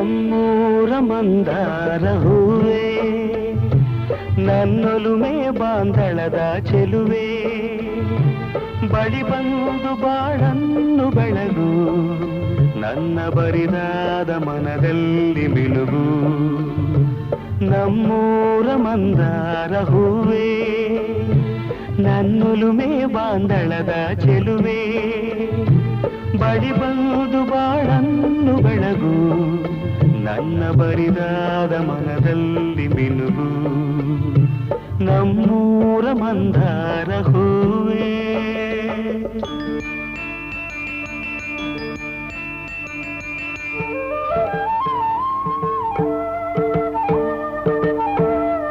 ನಮ್ಮೂರ ಮಂದಾರ ಹೂವೇ, ನನ್ನೊಲುಮೆ ಬಾಂಧಳದ ಚೆಲುವೆ, ಬಳಿ ಬಂದು ಬಾಳನ್ನು ಬೆಳಗು, ನನ್ನ ಬರಿದಾದ ಮನದಲ್ಲಿ ಮಿನುಗು. ನಮ್ಮೂರ ಮಂದಾರ ಹೂವೇ, ನನ್ನೊಲುಮೆ ಬಾಂಧಳದ ಚೆಲುವೆ, ಬಳಿ ಬಂದು ಬಾಳನ್ನು ಬೆಳಗು, ನನ್ನ ಬರಿದಾದ ಮನದಲ್ಲಿ ಮಿನುಗು. ನಮ್ಮೂರ ಮಂದಾರ ಹೂ